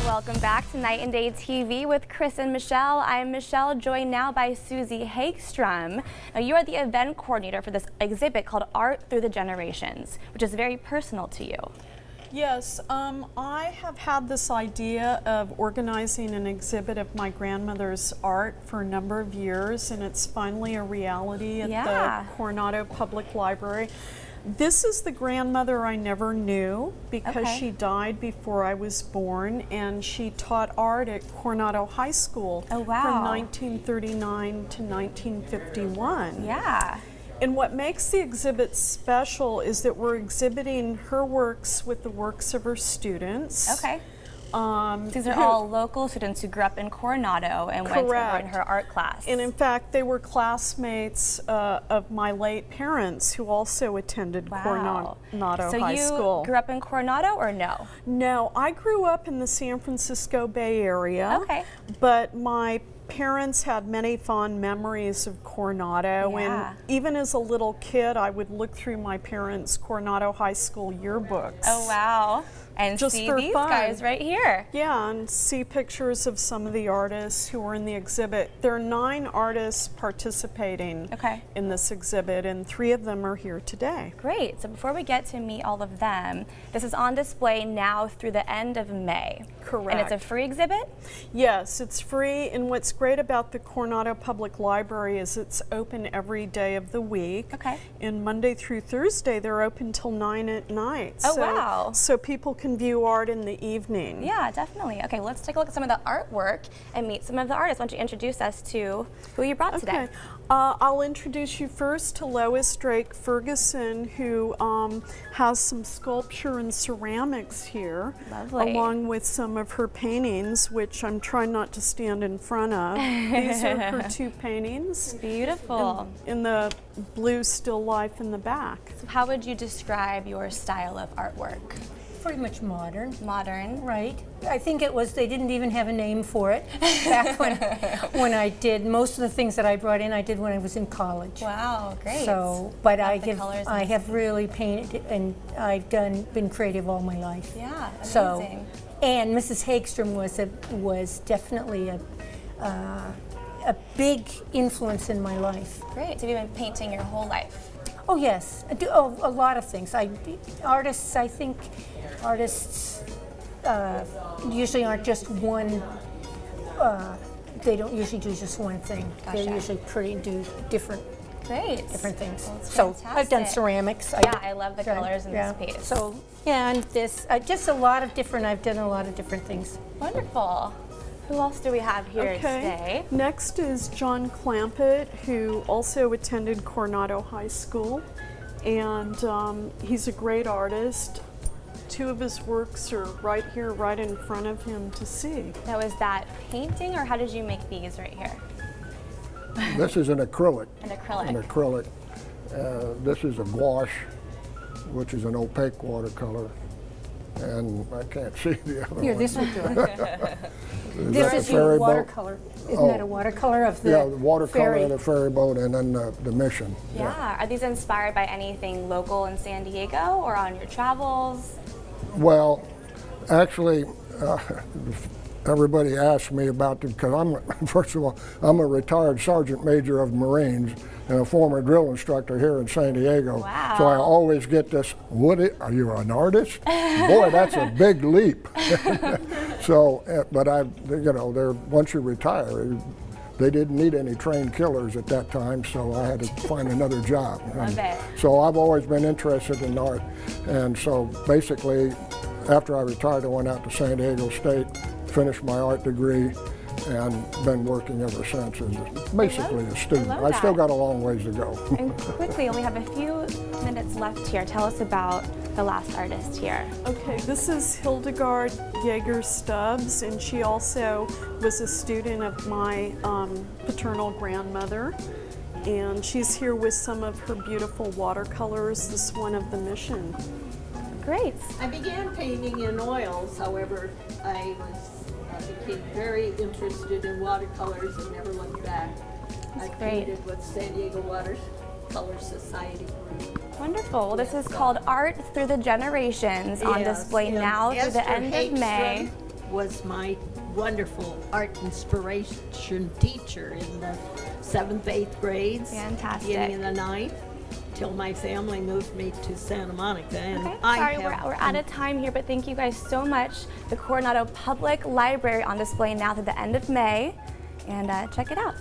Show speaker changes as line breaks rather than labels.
Welcome back to Night and Day TV with Chris and Michelle. I'm Michelle, joined now by Susie Hagstrom. Now, you are the event coordinator for this exhibit called Art Through the Generations, which is very personal to you.
Yes, I have had this idea of organizing an exhibit of my grandmother's art for a number of years, and it's finally a reality at the Coronado Public Library. This is the grandmother I never knew because she died before I was born, and she taught art at Coronado High School from 1939 to 1951.
Yeah.
And what makes the exhibit special is that we're exhibiting her works with the works of her students.
Okay. These are all local students who grew up in Coronado and went to her in her art class.
And in fact, they were classmates of my late parents who also attended Coronado High School.
So you grew up in Coronado or no?
No, I grew up in the San Francisco Bay Area.
Okay.
But my parents had many fond memories of Coronado, and even as a little kid, I would look through my parents' Coronado High School yearbooks.
Oh, wow. And
just
see
for
these
fun.
guys right here.
Yeah, and see pictures of some of the artists who were in the exhibit. There are 9 artists participating in this exhibit, and 3 of them are here today.
Great. So before we get to meet all of them, this is on display now through the end of May.
Correct.
And it's a free exhibit?
Yes, it's free, and what's great about the Coronado Public Library is it's open every day of the week.
Okay.
And Monday through Thursday, they're open till 9 at night.
Oh, wow.
So people can view art in the evening.
Yeah, definitely. Okay, let's take a look at some of the artwork and meet some of the artists. Why don't you introduce us to who you brought today?
I'll introduce you first to Lois Drake Ferguson, who has some sculpture and ceramics here.
Lovely.
Along with some of her paintings, which I'm trying not to stand in front of. These are her 2 paintings.
Beautiful.
In the blue still life in the back.
So how would you describe your style of artwork?
Pretty much modern.
Modern.
Right. I think it was, they didn't even have a name for it back when I did. Most of the things that I brought in, I did when I was in college.
Wow, great.
So, but I have really painted, and I've been creative all my life.
Yeah, amazing.
So, and Mrs. Hagstrom was definitely a big influence in my life.
Great. So you've been painting your whole life?
Oh yes, I do a lot of things. I think artists usually aren't just one. They don't usually do just one thing.
Gotcha.
They usually do different things.
Well,
so I've done ceramics.
I love the colors in this piece.
So yeah, and this just a lot of different. I've done a lot of different things.
Wonderful. Who else do we have here today?
Next is John Clampett, who also attended Coronado High School, and he's a great artist. 2 of his works are right here, right in front of him to see.
Now, is that painting, or how did you make these right here?
This is an acrylic.
An acrylic.
An acrylic. This is a gouache, which is an opaque watercolor. And I can't see the other
Here,
one.
this would do it.
This
is your watercolor. Isn't that a watercolor of the
the watercolor
ferry?
of the ferry boat, and then the mission.
Yeah. Are these inspired by anything local in San Diego or on your travels?
Well, actually, everybody asks me about them because first of all, I'm a retired sergeant major of Marines and a former drill instructor here in San Diego.
Wow.
So I always get this, are you an artist? Boy, that's a big leap. So, but once you retire, they didn't need any trained killers at that time, so I had to find another job.
Love it.
So I've always been interested in art, and so basically, after I retired, I went out to San Diego State, finished my art degree, and been working ever since as basically a student. I still got a long ways to go.
And quickly, we have a few minutes left here. Tell us about the last artist here.
Okay, this is Hildegard Jaeger Stubbs, and she also was a student of my paternal grandmother. And she's here with some of her beautiful watercolors, this one of the mission.
Great.
I began painting in oils, however, I became very interested in watercolors and never looked back. I painted with San Diego Watercolor Society.
Wonderful. Well, this is called Art Through the Generations, on display now through the end of May.
was my wonderful art inspiration teacher in the 7th, 8th grades.
Fantastic.
Beginning in the 9th, till my family moved me to Santa Monica. And
Okay,
I
sorry,
have
we're out of time here, but thank you guys so much. The Coronado Public Library on display now through the end of May, and check it out.